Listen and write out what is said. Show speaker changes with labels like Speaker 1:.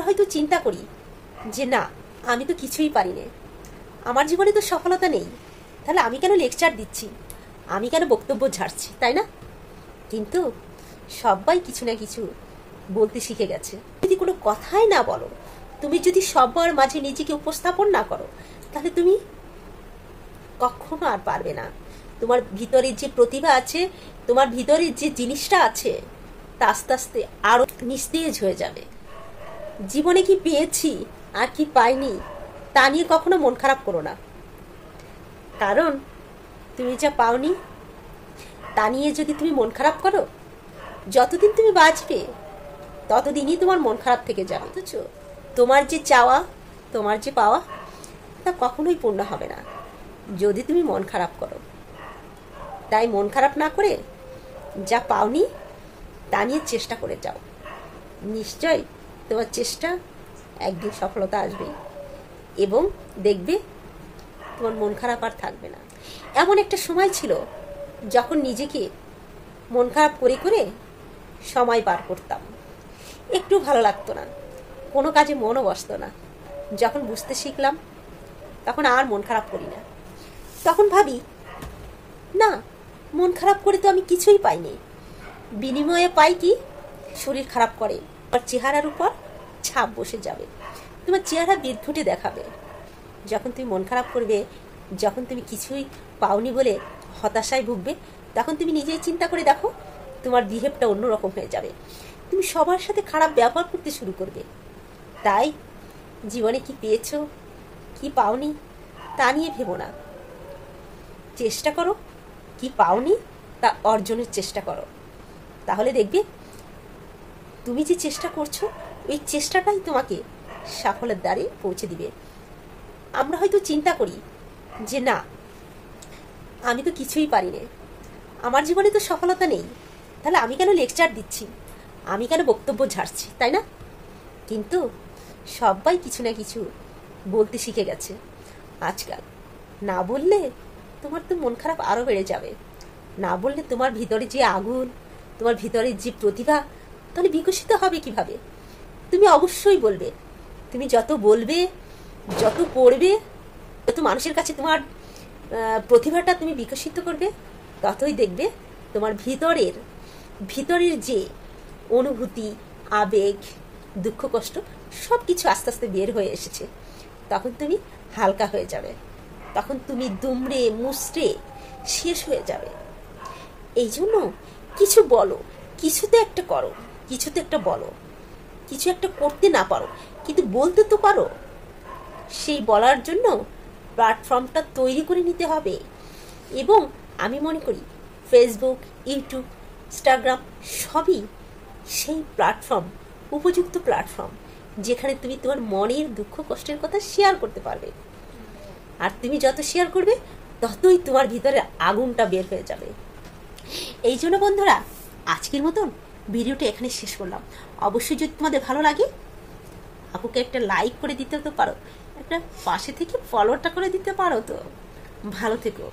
Speaker 1: হয়তো চিন্তা করি যে না, আমি তো কিছুই পারি না, আমার জীবনে তো সফলতা নেই, তাহলে আমি কেন লেকচার দিচ্ছি, আমি কেন বক্তব্য ঝাড়ছি, তাই না? কিন্তু সবাই কিছু না কিছু বলতে শিখে গেছে। যদি কোনো কথাই না বলো, তুমি যদি সবার মাঝে নিজেকে উপস্থাপন না করো, তাহলে তুমি কখনো আর পারবে না। তোমার ভিতরে যে প্রতিভা আছে, তোমার ভিতরে যে জিনিসটা আছে, তা আস্তে আস্তে আরো নিস্তেজ হয়ে যাবে। জীবনে কি পেয়েছি আর কি পাইনি তা নিয়ে কখনো মন খারাপ করো না, কারণ তুমি যা পাওনি তা নিয়ে যদি তুমি মন খারাপ করো, যতদিন তুমি বাঁচবে ততদিনই তোমার মন খারাপ থেকে যাবে। অথচ তোমার যে চাওয়া, তোমার যে পাওয়া, তা কখনোই পূর্ণ হবে না যদি তুমি মন খারাপ করো। তাই মন খারাপ না করে যা পাওনি তা নিয়ে চেষ্টা করে যাও, নিশ্চয় তোমার চেষ্টা একদিন সফলতা আসবে এবং দেখবে তোমার মন খারাপ আর থাকবে না। এমন একটা সময় ছিল যখন নিজেকে মন খারাপ করে করে সময় পার করতাম, একটু ভালো লাগতো না, কোনো কাজে মনও বসতো না। যখন বুঝতে শিখলাম তখন আর মন খারাপ করি না। তখন ভাবি না, মন খারাপ করে তো আমি কিছুই পাইনি, বিনিময়ে পাই কি, শরীর খারাপ করে, আর চেহারার উপর ছাপ বসে যাবে, তোমার চেহারা বিদঘুটে দেখাবে। যখন তুমি মন খারাপ করবে, যখন তুমি কিছুই পাওনি বলে হতাশায় ভুগবে, তখন তুমি নিজেই চিন্তা করে দেখো, তোমার বিহেভটা অন্যরকম হয়ে যাবে, তুমি সবার সাথে খারাপ ব্যবহার করতে শুরু করবে। তাই জীবনে কি পেয়েছো কি পাওনি তা নিয়ে ভেবো না, চেষ্টা করো কি পাওনি তা অর্জনের চেষ্টা করো, তাহলে দেখবে তুমি যে চেষ্টা করছো ওই চেষ্টাটাই তোমাকে সাফল্যের দ্বারে পৌঁছে দিবে। আমরা হয়তো চিন্তা করি যে না, আমি তো কিছুই পারি না, আমার জীবনে তো সফলতা নেই, তাহলে আমি কেন লেকচার দিচ্ছি, আমি কেন বক্তব্য ঝাড়ছি, তাই না? কিন্তু সবাই কিছু না কিছু বলতে শিখে গেছে আজকাল। না বললে তোমার তো মন খারাপ আরও বেড়ে যাবে, না বললে তোমার ভিতরে যে আগুন, তোমার ভিতরে যে প্রতিভা, তাহলে বিকশিত হবে কিভাবে? তুমি অবশ্যই বলবে, তুমি যত বলবে, যত পড়বে, যত মানুষের কাছে তোমার প্রতিভাটা তুমি বিকশিত করবে, ততই দেখবে তোমার ভিতরের যে অনুভূতি, আবেগ, দুঃখ, কষ্ট সব কিছু আস্তে আস্তে বের হয়ে এসেছে। তখন তুমি হালকা হয়ে যাবে, তখন তুমি দুমড়ে মুচড়ে শেষ হয়ে যাবে। এই জন্য কিছু বলো, কিছুতে একটা করো, কিছুতে একটা বলো, কিছু একটা করতে না পারো কিন্তু বলতে তো পারো, সেই বলার জন্য প্ল্যাটফর্মটা তৈরি করে নিতে হবে। এবং আমি মনে করি ফেসবুক, ইউটিউব, ইনস্টাগ্রাম সবই সেই প্ল্যাটফর্ম, উপযুক্ত প্ল্যাটফর্ম, যেখানে তুমি তোমার মনের দুঃখ কষ্টের কথা শেয়ার করতে পারবে। আর তুমি যত শেয়ার করবে ততই তোমার ভিতরে আগুনটা বের হয়ে যাবে। এই জন্য বন্ধুরা, আজকের মতন ভিডিওটা এখানে শেষ করলাম। অবশ্যই যদি তোমাদের ভালো লাগে, আপুকে একটা লাইক করে দিতে তো পারো, একটা পাশে থেকে ফলোটা করে দিতে পারো। তো ভালো থেকো।